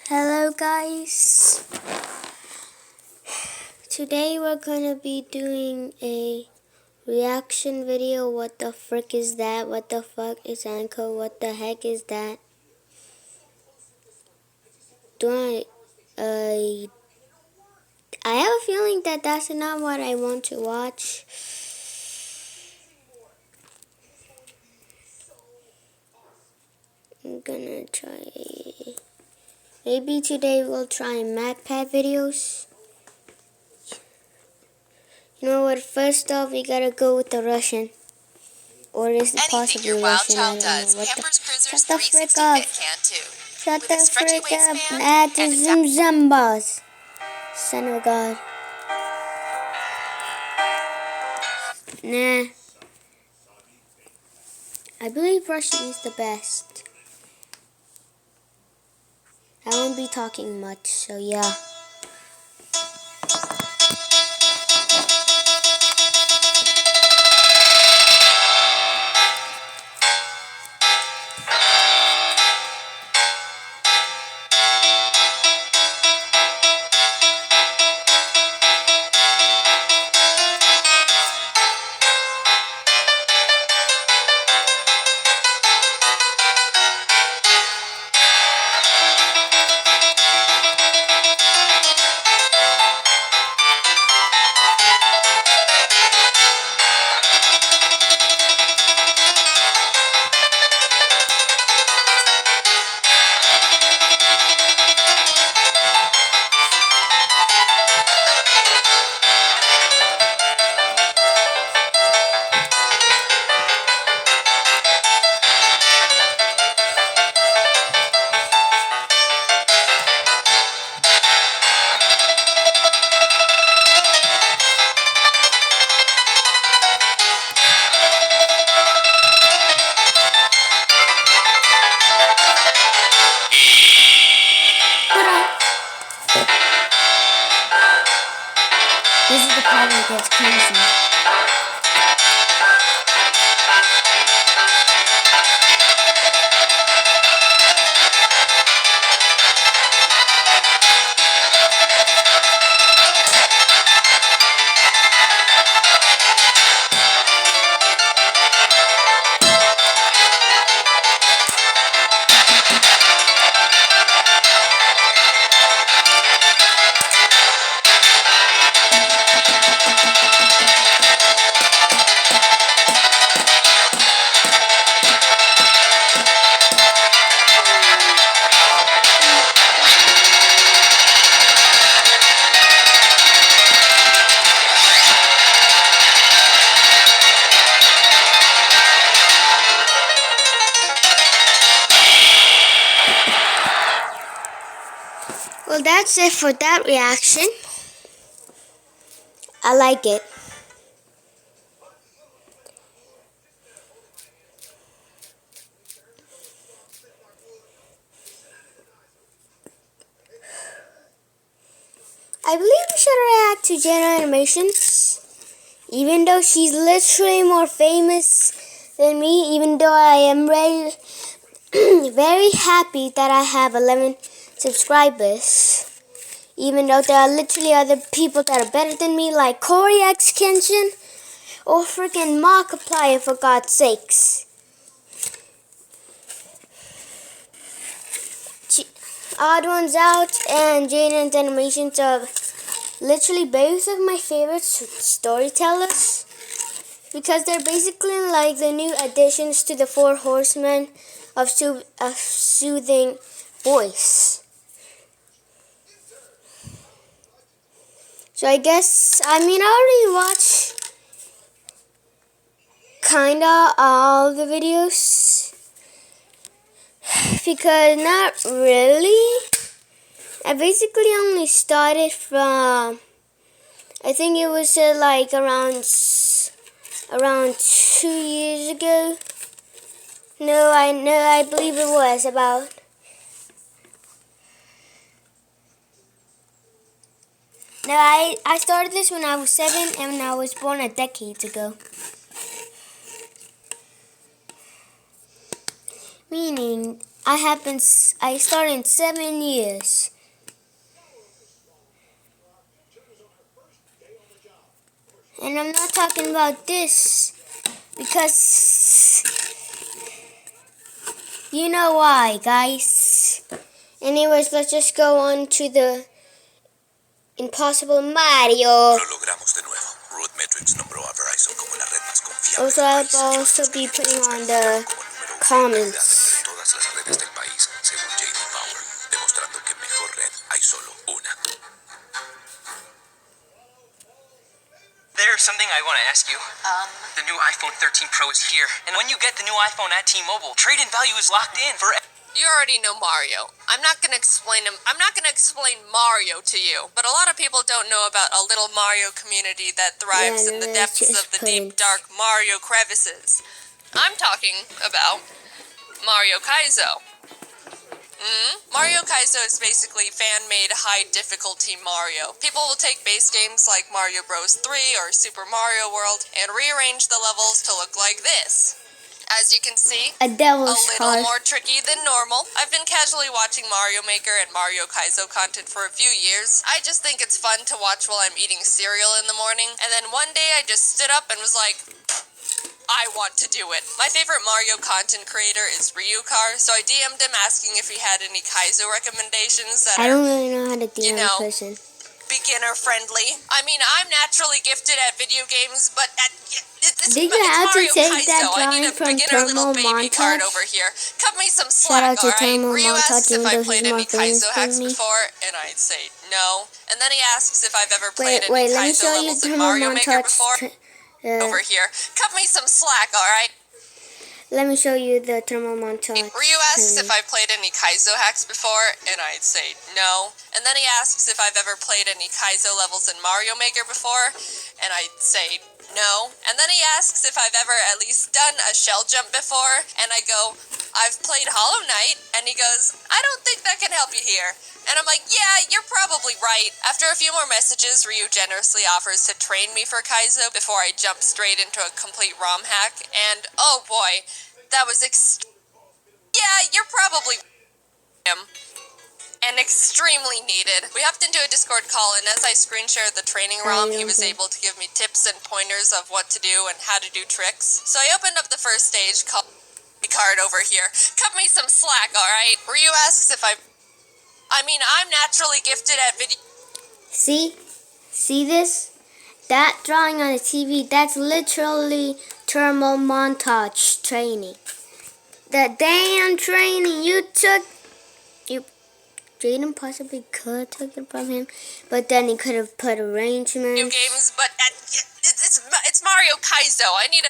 Hello guys, today we're gonna be doing a reaction video. What the frick is that? What the fuck is Anchor? What the heck is that? I have a feeling that that's not what I want to watch. I'm gonna try, maybe today we'll try MatPat videos. You know what, first off we gotta go with the Russian. Or is it possibly your wild Russian? child I don't does, know. What Pampers the Cruisers shut the frick 360 up. Fit can too. Shut With the a stretchy frick up. wingspan Add and a some Zumbas. Son of a god. Nah. I believe Russian is the best. I won't be talking much, so yeah. This is the part where it gets crazy. Well, that's it for that reaction. I like it. I believe we should react to Jenna Animations. Even though she's literally more famous than me, even though I am very, very happy that I have 11 subscribers. Even though there are literally other people that are better than me, like Corey X Kenshin or freaking Markiplier, for God's sakes. Odd Ones Out and Jaden's Animations are literally both of my favorite storytellers, because they're basically like the new additions to the Four Horsemen of soothing voice. So I already watched kinda all the videos, because not really. I basically only started from, I think it was like around 2 years ago. I believe it was about. No, I started this when I was 7 and I was born a decade ago. Meaning I started in 7 years. And I'm not talking about this because you know why, guys. Anyways, let's just go on to the Impossible Mario. Lo logramos de nuevo. Rootmetrics nombró a Verizon como la red más confiable Also, del I'll país. also be putting on the comments. Todas las redes del país, según J.D. Power, demostrando que mejor red hay solo una. There's something I want to ask you. The new iPhone 13 Pro is here, and when you get the new iPhone at T-Mobile, trade-in value is locked in for. You already know Mario. I'm not gonna explain Mario to you, but a lot of people don't know about a little Mario community that thrives in the depths of the deep, dark Mario crevices. I'm talking about Mario Kaizo. Mario Kaizo is basically fan-made high-difficulty Mario. People will take base games like Mario Bros. 3 or Super Mario World and rearrange the levels to look like this. As you can see, A devil's a little heart. more tricky than normal. I've been casually watching Mario Maker and Mario Kaizo content for a few years. I just think it's fun to watch while I'm eating cereal in the morning. And then one day I just stood up and was like, I want to do it. My favorite Mario content creator is Ryukar, so I DM'd him asking if he had any Kaizo recommendations that I don't are really know how to DM a person. beginner friendly. I mean, I'm naturally gifted at video games, but it's Did you it's have to Mario take Kaizo. that I need drawing a from beginner little Thermal baby card Montage? over here. Cut me some Shout out slack, to alright? Thermal Ryu asks Montage, if I even though played he's any more famous Kaizo than hacks me. before, and I'd say no. And then he asks if I've ever played Wait, any let me Kaizo show you levels in Thermal Mario Maker Montage. before. Over here. Cut me some slack, alright? Let me show you the Thermal Montage. Ryu asks if training. I've played any Kaizo hacks before, and I'd say no. And then he asks if I've ever played any Kaizo levels in Mario Maker before, and I'd say no. And then he asks if I've ever at least done a shell jump before, and I go, I've played Hollow Knight, and he goes, I don't think that can help you here. And I'm like, yeah, you're probably right. After a few more messages, Ryu generously offers to train me for Kaizo before I jump straight into a complete ROM hack, and oh boy, that was yeah, you're probably him. And extremely needed. We hopped into a Discord call, and as I screen shared the training ROM, he was able to give me tips and pointers of what to do and how to do tricks. So I opened up the first stage called card over here. Cut me some slack, alright? Ryu asks if I mean, I'm naturally gifted at video. See this? That drawing on the TV, that's literally Thermal Montage training. The damn training Jaden possibly could have took it from him, but then he could have put arrangements. New games, but it's Mario Kaizo. I need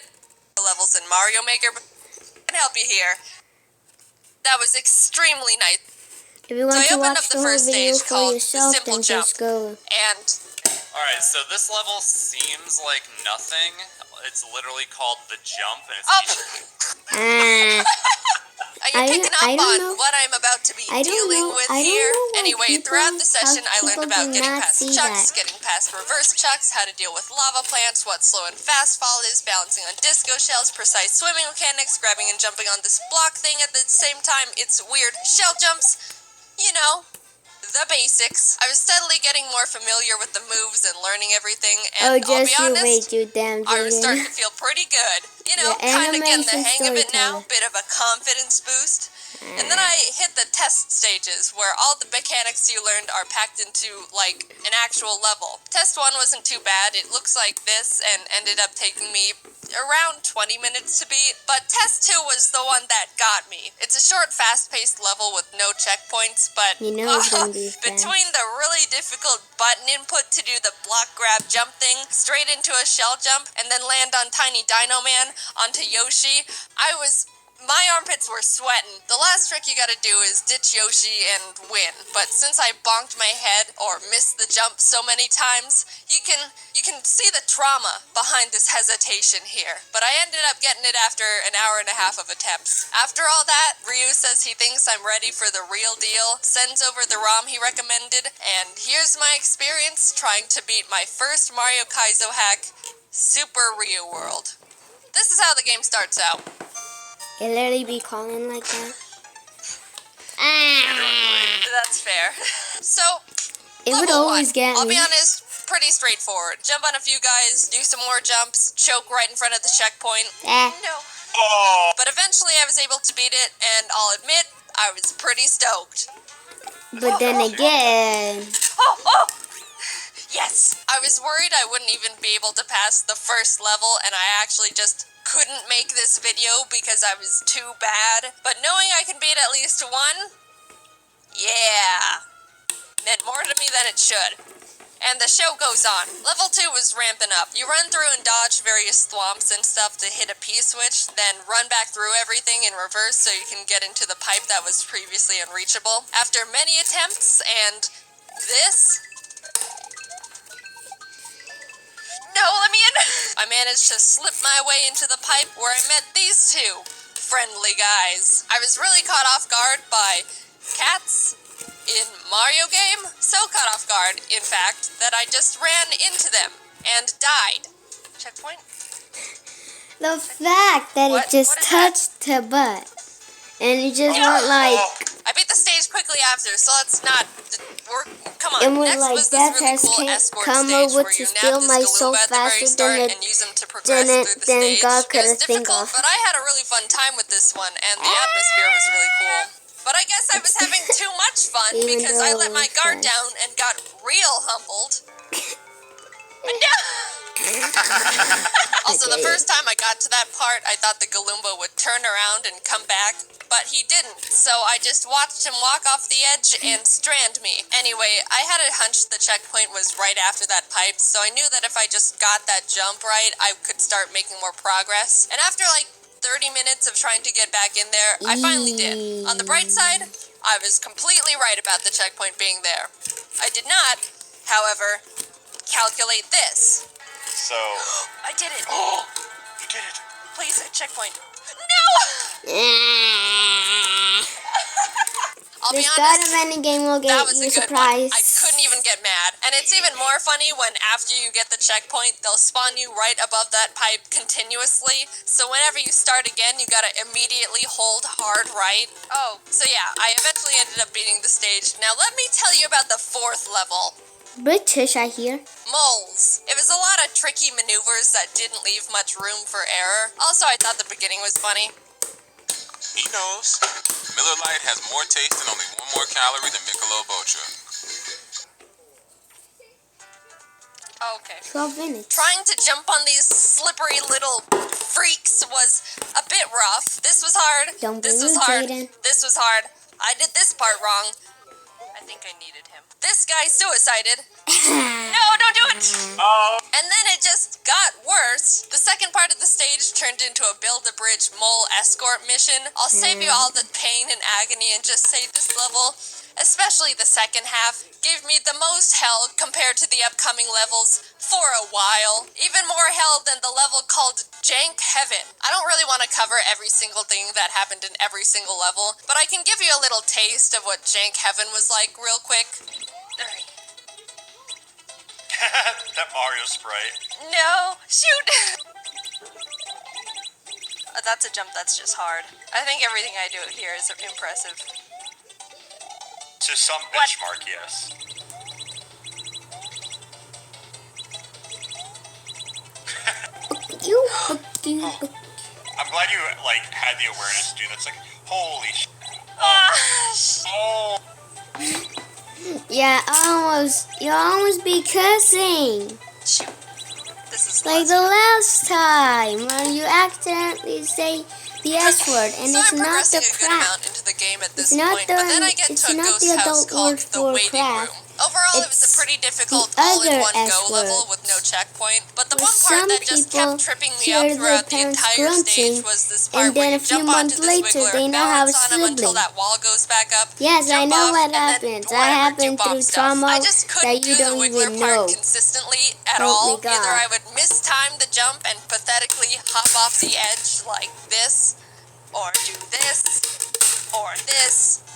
levels in Mario Maker, but I can help you here. That was extremely nice. If you want So I to opened watch up the the whole first video stage for called yourself, The Simple then Jump. just go. And Alright, so this level seems like nothing. It's literally called The Jump, and it's Ah, are you picking up I don't on know. what I'm about to be I don't dealing know- with I don't here? know why Anyway, people- throughout the how session, I learned people about do getting not past see chucks, that. getting past reverse chucks, how to deal with lava plants, what slow and fast fall is, balancing on disco shells, precise swimming mechanics, grabbing and jumping on this block thing at the same time. It's weird. Shell jumps, you know, the basics. I was steadily getting more familiar with the moves and learning everything, and Oh, I'll just be you honest, wait, you damn I was starting Jaden. to feel pretty good. You know, The kind of getting the animation hang of it now. storyteller. Bit of a confidence boost. And then I hit the test stages, where all the mechanics you learned are packed into, like, an actual level. Test 1 wasn't too bad. It looks like this, and ended up taking me around 20 minutes to beat. But Test 2 was the one that got me. It's a short, fast-paced level with no checkpoints, but You know it's gonna be fast. between the really difficult button input to do the block grab jump thing, straight into a shell jump, and then land on Tiny Dino Man onto Yoshi, my armpits were sweating. The last trick you gotta do is ditch Yoshi and win. But since I bonked my head or missed the jump so many times, you can see the trauma behind this hesitation here. But I ended up getting it after an hour and a half of attempts. After all that, Ryu says he thinks I'm ready for the real deal, sends over the ROM he recommended, and here's my experience trying to beat my first Mario Kaizo hack, Super Ryu World. This is how the game starts out. It literally be calling like that. Ah. That's fair. So, It would level always 1. get I'll me. be honest, pretty straightforward. Jump on a few guys, do some more jumps, choke right in front of the checkpoint. No. Oh, But eventually I was able to beat it, and I'll admit, I was pretty stoked. But then again, Oh! Yes! I was worried I wouldn't even be able to pass the first level, and I actually just couldn't make this video because I was too bad. But knowing I can beat at least one, yeah, meant more to me than it should. And the show goes on. Level 2 was ramping up. You run through and dodge various thwomps and stuff to hit a P-switch, then run back through everything in reverse so you can get into the pipe that was previously unreachable. After many attempts and this... No, let me in! I managed to slip my way into the pipe where I met these two friendly guys. I was really caught off guard by cats in Mario game, so caught off guard, in fact, that I just ran into them and died. Checkpoint? the fact that What? it just What is that? touched her butt, and it just went like, I beat the stage quickly after, so let's not... Come on, and went next like, was that this really has cool can't escort come stage over where to you steal nab my this soul Galumba at the very faster start than and use them to progress than through the than stage. God It could was think difficult, of. but I had a really fun time with this one, and the atmosphere was really cool. But I guess I was having too much fun Even because I though let my it guard was- down and got real humbled. No! Also, the Okay. first time I got to that part, I thought the Galumba would turn around and come back, but he didn't, so I just watched him walk off the edge and strand me. Anyway, I had a hunch the checkpoint was right after that pipe, so I knew that if I just got that jump right, I could start making more progress. And after like 30 minutes of trying to get back in there, I finally did. On the bright side, I was completely right about the checkpoint being there. I did not, however, calculate this. so I did it. you did it. Please, a checkpoint. No! I'll be The start of honest, any game will that get was you a good one. surprised. I couldn't even get mad. And it's even more funny when after you get the checkpoint, they'll spawn you right above that pipe continuously. So whenever you start again, you gotta immediately hold hard right. Oh, so yeah, I eventually ended up beating the stage. Now let me tell you about the 4th level. British, I hear. Moles. It was a lot of tricky maneuvers that didn't leave much room for error. Also, I thought the beginning was funny. He knows. Miller Lite has more taste and only one more calorie than Michelob Ultra. Okay. 12 minutes. Trying to jump on these slippery little freaks was a bit rough. This was hard. Don't This be was rude, hard. Jaden. This was hard. I did this part wrong. I think I needed him. This guy suicided. No, don't do it! Oh, And then it just got worse. The second part of the stage turned into a build-a-bridge mole escort mission. I'll save you all the pain and agony and just say this level, especially the second half, gave me the most hell compared to the upcoming levels for a while. Even more hell than the level called Jank Heaven. I don't really want to cover every single thing that happened in every single level, but I can give you a little taste of what Jank Heaven was like real quick. Alright. that Mario sprite. No! Shoot! That's a jump that's just hard. I think everything I do here is impressive. To some What? benchmark, yes. I'm glad you like had the awareness to do that. It's like, holy sh. Oh. Yeah, you almost be cursing. Shoot. This is Like the last time when you accidentally say the S word, and so it's I'm not progressing the a good crap. amount into the game at this It's not point, but then I get it's to a not ghost the house adult called word the for Waiting crap. Room. Overall, it was a It's pretty difficult the all-in-one other go S level word. with no checkpoint, but the For one part some that just people, kept tripping me hear up their throughout the parents entire stage grunting, was this part and where then you a few jump months onto the later, squiggler, they now have a balance on him until sibling. that wall goes back up, Yes, I jump know off, what and then happens. That whatever, do happened bomb through stuff. trauma I just couldn't that you do the don't wiggler even part know. consistently at Help all. me God. Either I would mistime the jump and pathetically hop off the edge like this, or do this, or this.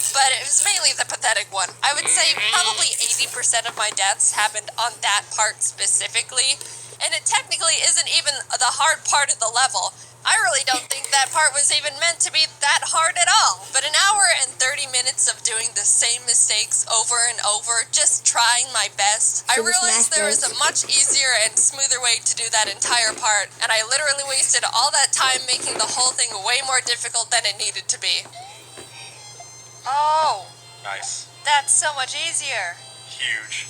But it was mainly the pathetic one. I would say probably 80% of my deaths happened on that part specifically, and it technically isn't even the hard part of the level, I really don't think that part was even meant to be that hard at all. But an hour and 30 minutes of doing the same mistakes over and over, just trying my best, I So this realized there was a much easier and smoother way to do that entire part, and I literally wasted all that time making the whole thing way more difficult than it needed to be. Oh, Nice. that's so much easier. Huge.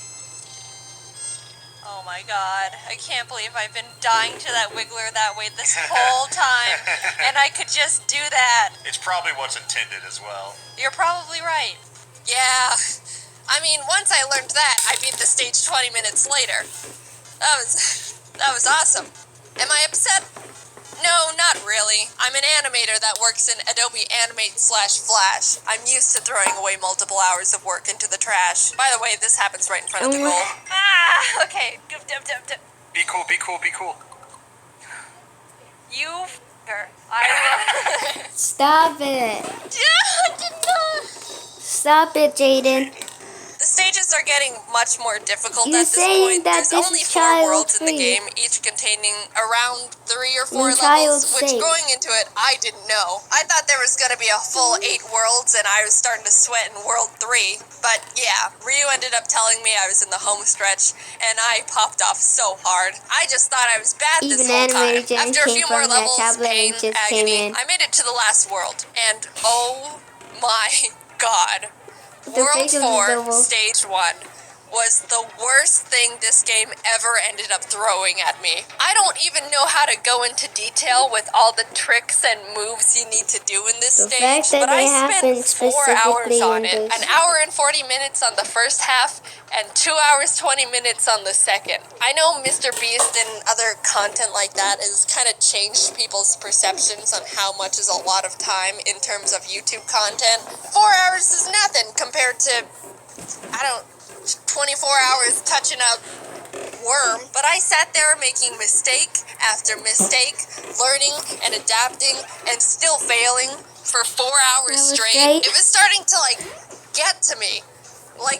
Oh my god, I can't believe I've been dying to that Wiggler that way this whole time, and I could just do that. It's probably what's intended as well. You're probably right. Yeah, I mean, once I learned that, I beat the stage 20 minutes later. That was awesome. Am I upset? No, not really. I'm an animator that works in Adobe Animate/Flash. I'm used to throwing away multiple hours of work into the trash. By the way, this happens right in front of the goal. Ah, okay. Be cool, be cool, be cool. You f***er. I will... Stop it. Stop it, Jaden. The stages are getting much more difficult You're at this saying point. that There's this only is 4 worlds in the child-free. game, each containing around 3 or 4 Mean levels, which child-safe. going into it, I didn't know. I thought there was going to be a full 8 worlds, and I was starting to sweat in World 3. But yeah, Ryu ended up telling me I was in the home stretch, and I popped off so hard. I just thought I was bad this Even whole time. animated Jen After a came few more from that levels, tablet pain, and just came agony, in. I made it to the last world, and oh my god. The World face of 4, the devil. Stage 1 was the worst thing this game ever ended up throwing at me. I don't even know how to go into detail with all the tricks and moves you need to do in this The stage, fact that but I they happen spent 4 hours specifically on in it. this. An hour and 40 minutes on the first half, and 2 hours 20 minutes on the second. I know Mr. Beast and other content like that has kind of changed people's perceptions on how much is a lot of time in terms of YouTube content. 4 hours is nothing compared to, 24 hours touching a worm. But I sat there making mistake after mistake, learning and adapting, and still failing for 4 hours That was straight. great. It was starting to get to me.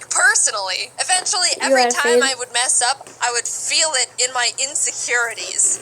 Personally. Eventually, You every are time afraid? I would mess up, I would feel it in my insecurities.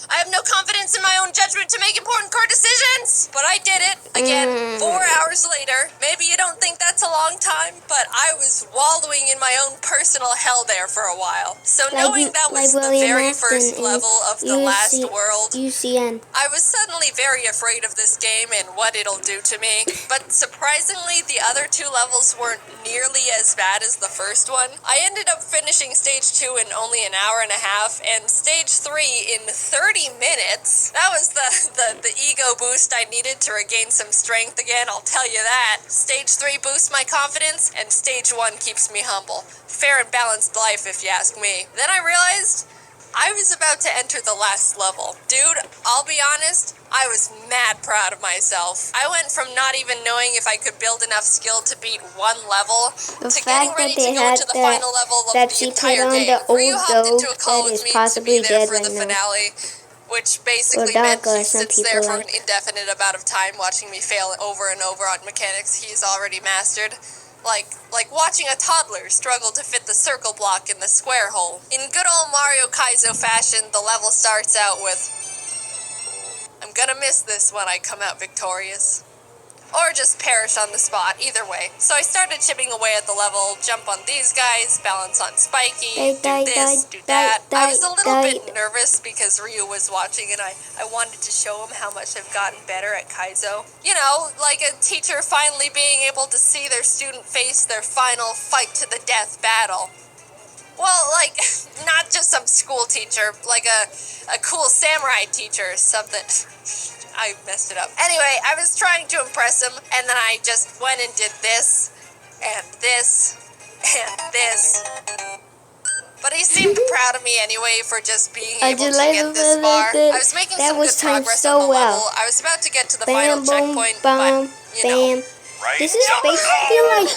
I have no confidence in my own judgment to make important core decisions. But I did it. Again, 4 hours later. Maybe you don't think that's a long time, but I was wallowing in my own personal hell there for a while. So knowing that was the William very Afton first in level of the last world, UCN. I was suddenly very afraid of this game and what it'll do to me, but surprisingly, the other 2 levels weren't nearly as bad as the first one. I ended up finishing Stage 2 in only an hour and a half, and Stage 3 in 30 minutes. That was the ego boost I needed to regain some strength again, I'll tell you that. Stage 3 boosts my confidence, and Stage 1 keeps me humble. Fair and balanced life, if you ask me. Then I realized I was about to enter the last level. Dude, I'll be honest, I was mad proud of myself. I went from not even knowing if I could build enough skill to beat 1 level The to getting fact ready that they to go had into the final level of that the she entire put on game. the Ryu old hopped into a dog call that with is me to possibly be there dead for the right now. finale, which basically Or meant Donka, he some sits there people for an indefinite amount of time watching me fail over and over on mechanics he's already mastered. Like watching a toddler struggle to fit the circle block in the square hole. In good old Mario Kaizo fashion, the level starts out with, I'm gonna miss this when I come out victorious. Or just perish on the spot, either way. So I started chipping away at the level, jump on these guys, balance on Spiky, do this, do that. I was a little bit nervous because Ryu was watching and I wanted to show him how much I've gotten better at Kaizo. You know, like a teacher finally being able to see their student face their final fight to the death battle. Well, not just some school teacher, like a cool samurai teacher or something. I messed it up. Anyway, I was trying to impress him, and then I just went and did this, and this, and this. But he seemed proud of me anyway for just being I able to just like get the this fact far. that I was making that some was good timed progress so on the well. level. I was about to get to the Bam, final boom, checkpoint, bam, but, you know. bam. This is basically like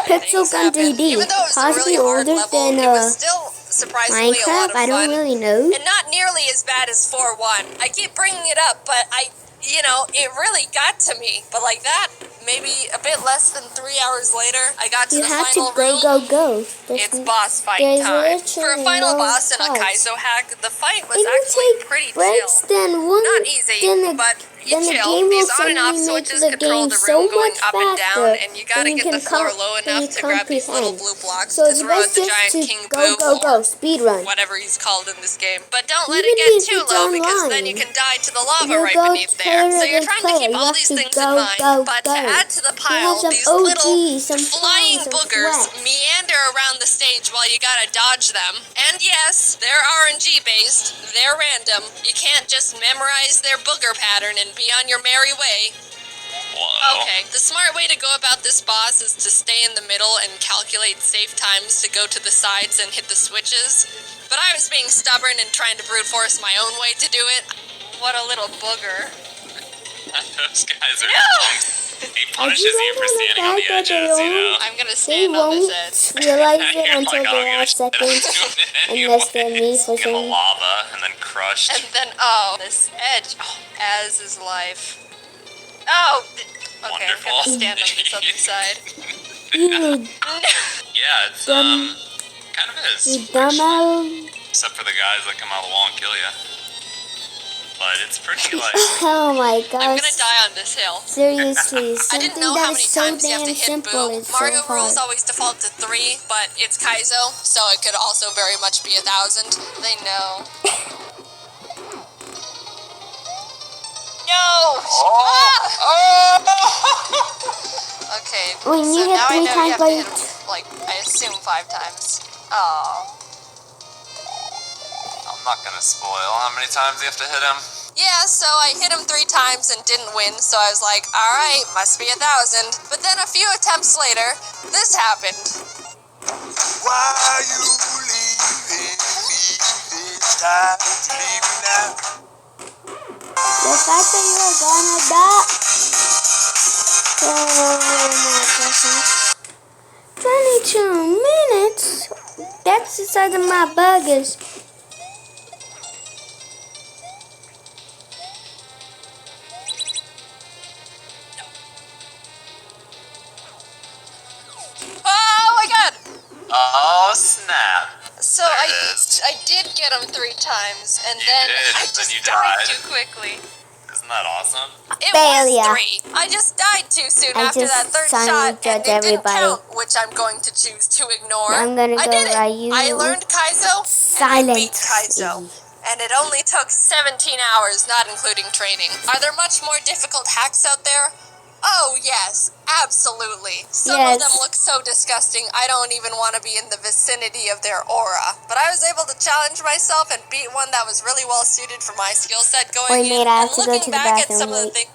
Pixel Gun 3D, Even though it was a possibly really hard older level, than it was still surprisingly a lot Minecraft. of I don't fun. really know. And not nearly as bad as 4-1. I keep bringing it up, but you know, it really got to me. But like that, maybe a bit less than 3 hours later, I got to You the have final to go, room. go, go. It's boss fight there's time. For a literally final no boss in a fights. Kaizo hack, the fight was If you actually take pretty breaks, chill. then one, Not easy, then the, but you then the chill. game will These on and off suddenly make switches the control game the so room going much up and faster. down, and you gotta than get the floor com- low than enough you to grab these little comprehend. blue blocks So to it's throw at best the just giant to King go, Boo, go, go, or speed run. whatever he's called in this game. But don't let Even it get if too it's low, because then you online. can die to the lava You right go beneath there. So you're against trying to player, keep you all have these to things in go, mind. go, But go. to add to the You have pile, some these OG, little some flying fun, some boogers sweat. meander around the stage while you gotta dodge them. And yes, they're RNG based. They're random. You can't just memorize their booger pattern and be on your merry way. Whoa. Okay, the smart way to go about this boss is to stay in the middle and calculate safe times to go to the sides and hit the switches. But I was being stubborn and trying to brute force my own way to do it. What a little booger. Those guys are No! punks. He punishes you for on the standing on the fact that they edges, you know? won't- I'm gonna They stand on won't this edge. realize it You're until like, the "I don't give a last shit, I'm second, doing it unless they're me anyways." for In the saying. lava and then crushed. And then, oh, this edge. Oh, as is life. Oh! Okay, Wonderful. I'm gonna stand on this other side. You, Yeah, it's Dumb- kind of is. you actually. dumb Except for the guys that come out of the wall and kill you. But it's pretty like Oh my I'm gonna gosh. die on this hill. Seriously, I didn't something know how that many is so times you have to damn hit simple Boo. is so Mario rules hard. always default to 3, but it's Kaizo, so it could also very much be 1,000. They know. No! Okay, When so you hit now I 3 know you times, have to like, hit him, like, I assume 5 times. Oh. I'm not gonna spoil how many times you have to hit him. Yeah, so I hit him 3 times and didn't win, so I was like, alright, must be 1,000. But then a few attempts later, this happened. Why you leaving me this time? Leave me now. The fact that you're gonna die. Oh my gosh. 22 minutes? That's the size of my burgers. Oh my god! Oh snap! So There it is. I did get him 3 times, and You then did, I then just you died died. too quickly. Isn't that awesome? It Failure. was 3. I just died too soon I after just that 3rd silently shot, and judge it didn't everybody. count, which I'm going to choose to ignore. I'm gonna I go did it. Ryu. I learned Kaizo, and I beat Kaizo. Silence. And it only took 17 hours, not including training. Are there much more difficult hacks out there? Oh, yes, absolutely. Some of them Yes. look so disgusting, I don't even want to be in the vicinity of their aura. But I was able to challenge myself and beat one that was really well suited for my skill set going Wait, in. mate, I have And to go looking to the back at bathroom, some of the wait. things.